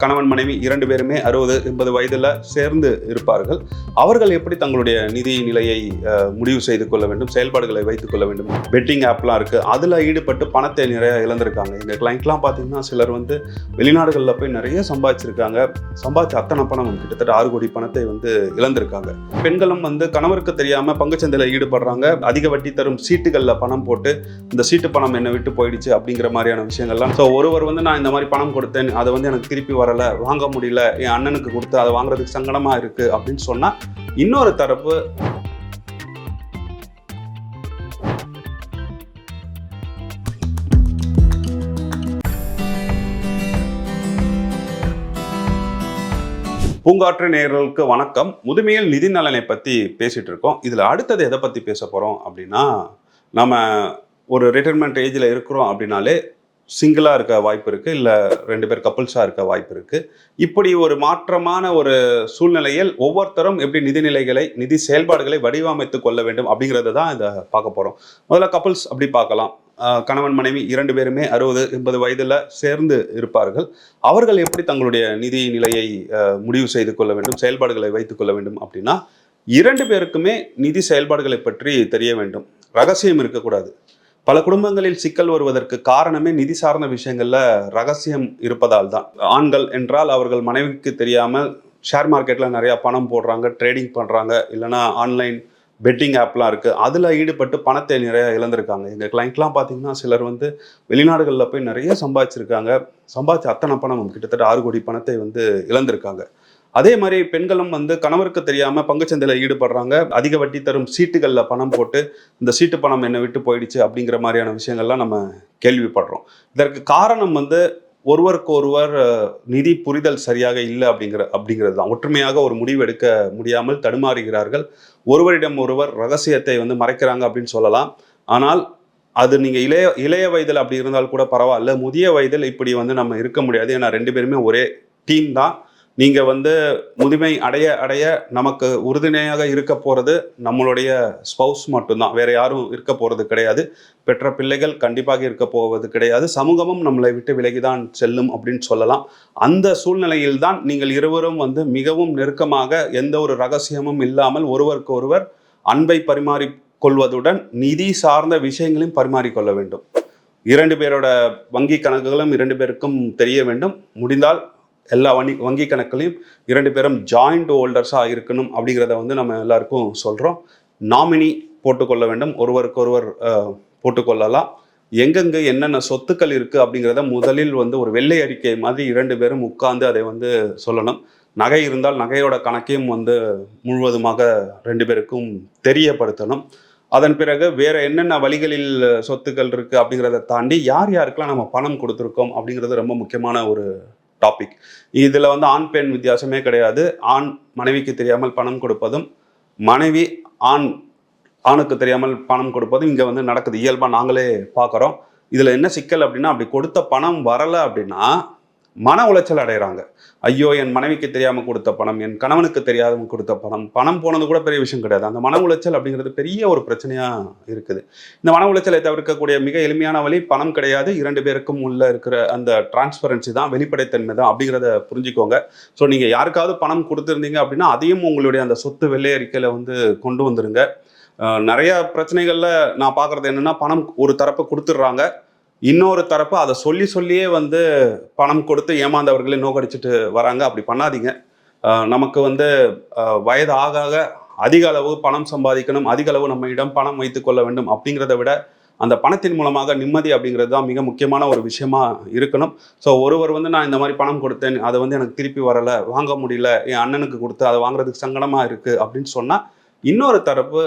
கணவன் மனைவி 2 பேருமே 60-80 வயதில் சேர்ந்து இருப்பார்கள். அவர்கள் எப்படி தங்களுடைய நிதி நிலையை முடிவு செய்து கொள்ள வேண்டும், செயல்பாடுகளை வைத்துக் கொள்ள வேண்டும். பெட்டிங் ஆப்லாம் இருக்குது, அதில் ஈடுபட்டு பணத்தை நிறைய இழந்திருக்காங்க. எங்கள் கிளைண்ட்லாம் பார்த்தீங்கன்னா சிலர் வந்து வெளிநாடுகளில் போய் நிறைய சம்பாதிச்சிருக்காங்க. சம்பாதிச்ச அத்தனை பணம் கிட்டத்தட்ட 6 கோடி பணத்தை வந்து இழந்திருக்காங்க. பெண்களும் வந்து கணவருக்கு தெரியாமல் பங்குச்சந்தையில் ஈடுபடுறாங்க. அதிக வட்டி தரும் சீட்டுகளில் பணம் போட்டு இந்த சீட்டு பணம் என்னை விட்டு போயிடுச்சு அப்படிங்கிற மாதிரியான விஷயங்கள்லாம். ஸோ ஒருவர் வந்து நான் இந்த மாதிரி பணம் கொடுத்தேன், அதை வந்து எனக்கு திருப்பி வரல, வாங்க முடியல, என் அண்ணனுக்கு கொடுத்து அதை வாங்குறதுக்கு சங்கடமா இருக்கு அப்படின்னு சொன்னா, இன்னொரு தரப்பு பூங்காற்று நேயர்களுக்கு வணக்கம். முதுமையில் நிதி நலனை பத்தி பேசிட்டு இருக்கோம். இதுல அடுத்தது எதை பத்தி பேச போறோம் அப்படின்னா, நம்ம ஒரு ரிட்டைர்மெண்ட் ஏஜ்ல இருக்கிறோம் அப்படின்னாலே சிங்கிளாக இருக்க வாய்ப்பு இருக்குது, இல்லை 2 பேர் கப்புள்ஸாக இருக்க வாய்ப்பு இருக்குது. இப்படி ஒரு மாற்றமான ஒரு சூழ்நிலையில் ஒவ்வொருத்தரும் எப்படி நிதிநிலைகளை, நிதி செயல்பாடுகளை வடிவமைத்து கொள்ள வேண்டும் அப்படிங்கிறத தான் இதை பார்க்க போகிறோம். முதல்ல கப்புள்ஸ் அப்படி பார்க்கலாம். கணவன் மனைவி 2 பேருமே 60-80 வயதில் சேர்ந்து இருப்பார்கள். அவர்கள் எப்படி தங்களுடைய நிதி நிலையை முடிவு செய்து கொள்ள வேண்டும், செயல்பாடுகளை வைத்துக் கொள்ள வேண்டும் அப்படின்னா, 2 பேருக்குமே நிதி செயல்பாடுகளை பற்றி தெரிய வேண்டும். ரகசியம் இருக்கக்கூடாது. பல குடும்பங்களில் சிக்கல் வருவதற்கு காரணமே நிதி சார்ந்த விஷயங்கள்ல ரகசியம் இருப்பதால் தான். ஆண்கள் என்றால் அவர்கள் மனைவிக்கு தெரியாமல் ஷேர் மார்க்கெட்ல நிறைய பணம் போடுறாங்க, ட்ரேடிங் பண்றாங்க, இல்லைன்னா ஆன்லைன் பெட்டிங் ஆப்லாம் இருக்கு, அதுல ஈடுபட்டு பணத்தை நிறைய இழந்திருக்காங்க. எங்க கிளைண்ட்லாம் பார்த்தீங்கன்னா சிலர் வந்து வெளிநாடுகளில் போய் நிறைய சம்பாதிச்சிருக்காங்க. சம்பாதிச்ச அத்தனை பணம் கிட்டத்தட்ட 6 கோடி பணத்தை வந்து இழந்திருக்காங்க. அதே மாதிரி பெண்களும் வந்து கணவருக்கு தெரியாம பங்குச்சந்தையில் ஈடுபடுறாங்க. அதிக வட்டி தரும் சீட்டுகளில் பணம் போட்டு இந்த சீட்டு பணம் என்னை விட்டு போயிடுச்சு அப்படிங்கிற மாதிரியான விஷயங்கள்லாம் நம்ம கேள்விப்படுறோம். இதற்கு காரணம் வந்து ஒருவருக்கு ஒருவர் நிதி புரிதல் சரியாக இல்லை அப்படிங்கிறது தான். ஒற்றுமையாக ஒரு முடிவு எடுக்க முடியாமல் தடுமாறுகிறார்கள். ஒருவரிடம் ஒருவர் ரகசியத்தை வந்து மறைக்கிறாங்க அப்படின்னு சொல்லலாம். ஆனால் அது நீங்கள் இளைய வயதில் அப்படி இருந்தால் கூட பரவாயில்ல, முதிய வயதில் இப்படி வந்து நம்ம இருக்க முடியாது. ஏன்னா 2 பேருமே ஒரே டீம் தான். நீங்கள் வந்து முதுமை அடைய அடைய நமக்கு உறுதுணையாக இருக்க போகிறது நம்மளுடைய ஸ்பௌஸ் மட்டும்தான், வேற யாரும் இருக்க போகிறது கிடையாது. பெற்ற பிள்ளைகள் கண்டிப்பாக இருக்க போவது கிடையாது. சமூகமும் நம்மளை விட்டு விலகிதான் செல்லும் அப்படின்னு சொல்லலாம். அந்த சூழ்நிலையில் தான் நீங்கள் இருவரும் வந்து மிகவும் நெருக்கமாக எந்த ஒரு ரகசியமும் இல்லாமல் ஒருவருக்கு ஒருவர் அன்பை பரிமாறிக்கொள்வதுடன் நிதி சார்ந்த விஷயங்களையும் பரிமாறிக்கொள்ள வேண்டும். 2 பேரோட வங்கி கணக்குகளும் 2 பேருக்கும் தெரிய வேண்டும். முடிந்தால் எல்லா வங்கி கணக்குலையும் 2 பேரும் ஜாயிண்ட் ஹோல்டர்ஸாக இருக்கணும் அப்படிங்கிறத வந்து நம்ம எல்லாருக்கும் சொல்கிறோம். நாமினி போட்டுக்கொள்ள வேண்டும், ஒருவருக்கு ஒருவர் போட்டுக்கொள்ளலாம். எங்கெங்கே என்னென்ன சொத்துக்கள் இருக்குது அப்படிங்கிறத முதலில் வந்து ஒரு வெள்ளை அறிக்கை மாதிரி 2 பேரும் உட்கார்ந்து அதை வந்து சொல்லணும். நகை இருந்தால் நகையோட கணக்கையும் வந்து முழுவதுமாக 2 பேருக்கும் தெரியப்படுத்தணும். அதன் பிறகு வேற என்னென்ன வழிகளில் சொத்துக்கள் இருக்குது அப்படிங்கிறத தாண்டி யார் யாருக்கெல்லாம் நம்ம பணம் கொடுத்துருக்கோம் அப்படிங்கிறது ரொம்ப முக்கியமான ஒரு டாபிக். இதில் வந்து ஆண் பெண் வித்தியாசமே கிடையாது. ஆண் மனைவிக்கு தெரியாமல் பணம் கொடுப்பதும், மனைவி ஆணுக்கு தெரியாமல் பணம் கொடுப்பதும் இங்கே வந்து நடக்குது. இயல்பாக நாங்களே பார்க்குறோம். இதில் என்ன சிக்கல் அப்படின்னா, அப்படி கொடுத்த பணம் வரலை அப்படின்னா மன உளைச்சல் அடைகிறாங்க. ஐயோ, என் மனைவிக்கு தெரியாமல் கொடுத்த பணம், என் கணவனுக்கு தெரியாமல் கொடுத்த பணம் போனது கூட பெரிய விஷயம் கிடையாது. அந்த மன உளைச்சல் அப்படிங்கிறது பெரிய ஒரு பிரச்சனையாக இருக்குது. இந்த மன உளைச்சலை தவிர்க்கக்கூடிய மிக எளிமையான வழி பணம் கிடையாது. 2 பேருக்கும் உள்ள இருக்கிற அந்த டிரான்ஸ்பரன்சி தான், வெளிப்படைத்தன்மை தான் அப்படிங்கிறத புரிஞ்சுக்கோங்க. ஸோ நீங்கள் யாருக்காவது பணம் கொடுத்துருந்தீங்க அப்படின்னா அதையும் உங்களுடைய அந்த சொத்து வெள்ளை அறிக்கையில் வந்து கொண்டு வந்துருங்க. நிறைய பிரச்சனைகளில் நான் பார்க்குறது என்னென்னா, பணம் ஒரு தரப்பு கொடுத்துட்றாங்க, இன்னொரு தரப்பு அதை சொல்லியே வந்து பணம் கொடுத்து ஏமாந்தவர்களே நோக்கடிச்சிட்டு வராங்க. அப்படி பண்ணாதீங்க. நமக்கு வந்து வயது ஆக ஆக அதிக அளவு பணம் சம்பாதிக்கணும், அதிக அளவு நம்ம இடம் பணம் வைத்து கொள்ள வேண்டும் அப்படிங்கிறத விட அந்த பணத்தின் மூலமாக நிம்மதி அப்படிங்கிறது தான் மிக முக்கியமான ஒரு விஷயமா இருக்கணும். ஸோ ஒருவர் வந்து நான் இந்த மாதிரி பணம் கொடுத்தேன், அதை வந்து எனக்கு திருப்பி வரலை, வாங்க முடியல, என் அண்ணனுக்கு கொடுத்து அதை வாங்குறதுக்கு சங்கடமாக இருக்குது அப்படின்னு சொன்னால், இன்னொரு தரப்பு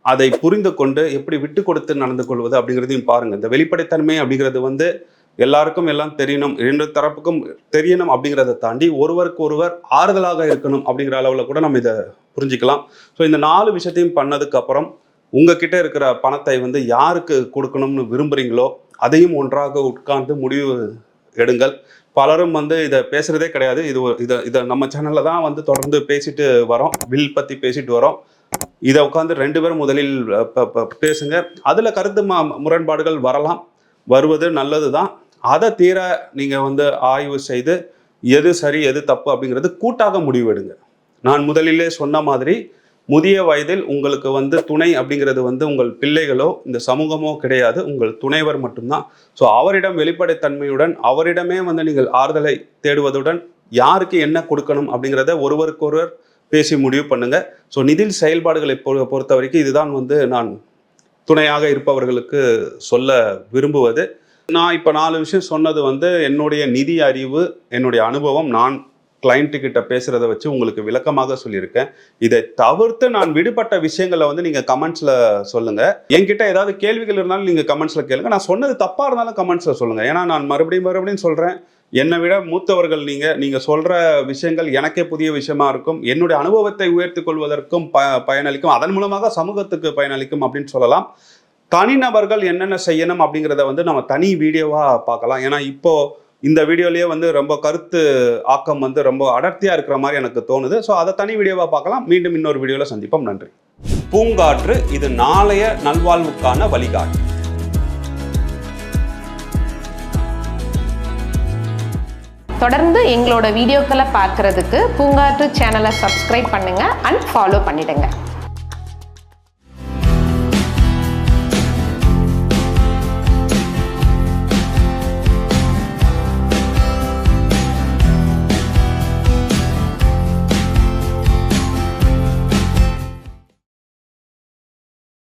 அதை புரிந்து கொண்டு எப்படி விட்டு கொடுத்து நடந்து கொள்வது அப்படிங்கிறதையும் பாருங்கள். இந்த வெளிப்படைத்தன்மை அப்படிங்கிறது வந்து எல்லாருக்கும் எல்லாம் தெரியணும், 2 தரப்புக்கும் தெரியணும் அப்படிங்கிறத தாண்டி ஒருவருக்கு ஒருவர் ஆறுதலாக இருக்கணும் அப்படிங்கிற அளவில் கூட நம்ம இதை புரிஞ்சிக்கலாம். ஸோ இந்த 4 விஷயத்தையும் பண்ணதுக்கு அப்புறம் உங்ககிட்ட இருக்கிற பணத்தை வந்து யாருக்கு கொடுக்கணும்னு விரும்புகிறீங்களோ அதையும் ஒன்றாக உட்கார்ந்து முடிவு எடுங்கள். பலரும் வந்து இதை பேசுகிறதே கிடையாது. இதை நம்ம சேனலில் தான் வந்து தொடர்ந்து பேசிட்டு வரோம், வில் பற்றி பேசிட்டு வரோம். இதை உட்காந்து 2 பேரும் முதலில் பேசுங்க. அதில் கருத்து முரண்பாடுகள் வருவது நல்லது தான். அதை தீர நீங்கள் வந்து ஆய்வு செய்து எது சரி எது தப்பு அப்படிங்கிறது கூட்டாக முடிவெடுங்க. நான் முதலிலே சொன்ன மாதிரி முதிய வயதில் உங்களுக்கு வந்து துணை அப்படிங்கிறது வந்து உங்கள் பிள்ளைகளோ இந்த சமூகமோ கிடையாது, உங்கள் துணைவர் மட்டும்தான். ஸோ அவரிடம் வெளிப்படைத்தன்மையுடன் அவரிடமே வந்து நீங்கள் ஆறுதலை தேடுவதுடன் யாருக்கு என்ன கொடுக்கணும் அப்படிங்கிறத ஒருவருக்கொருவர் பேசி முடிவு பண்ணுங்க. ஸோ நிதி செயல்பாடுகளை பொறுத்த வரைக்கும் இதுதான் வந்து நான் துணையாக இருப்பவர்களுக்கு சொல்ல விரும்புவது. நான் இப்போ 4 விஷயம் சொன்னது வந்து என்னுடைய நிதி அறிவு, என்னுடைய அனுபவம், நான் கிளைண்ட்டுக்கிட்ட பேசுகிறத வச்சு உங்களுக்கு விளக்கமாக சொல்லியிருக்கேன். இதை தவிர்த்து நான் விடுபட்ட விஷயங்களை வந்து நீங்கள் கமெண்ட்ஸில் சொல்லுங்கள். என்கிட்ட ஏதாவது கேள்விகள் இருந்தாலும் நீங்கள் கமெண்ட்ஸில் கேளுங்க. நான் சொன்னது தப்பாக இருந்தாலும் கமெண்ட்ஸில் சொல்லுங்கள். ஏன்னா நான் மறுபடியும் சொல்கிறேன், என்னை விட மூத்தவர்கள் நீங்கள் சொல்கிற விஷயங்கள் எனக்கே புதிய விஷயமா இருக்கும். என்னுடைய அனுபவத்தை உயர்த்தி கொள்வதற்கும் பயனளிக்கும், அதன் மூலமாக சமூகத்துக்கு பயனளிக்கும் அப்படின்னு சொல்லலாம். தனிநபர்கள் என்னென்ன செய்யணும் அப்படிங்கிறத வந்து நம்ம தனி வீடியோவாக பார்க்கலாம். ஏன்னா இப்போது இந்த வீடியோலேயே வந்து ரொம்ப கருத்து ஆக்கம் வந்து ரொம்ப அடர்த்தியாக இருக்கிற மாதிரி எனக்கு தோணுது. ஸோ அதை தனி வீடியோவாக பார்க்கலாம். மீண்டும் இன்னொரு வீடியோவில் சந்திப்போம். நன்றி. பூங்காற்று இது நாளைய நல்வாழ்வுக்கான வழிகாட்டு. தொடர்ந்து எங்களோட வீடியோக்களை பார்க்கறதுக்கு பூங்காற்று சேனலை சப்ஸ்கிரைப் பண்ணுங்க அண்ட் ஃபாலோ பண்ணிடுங்க.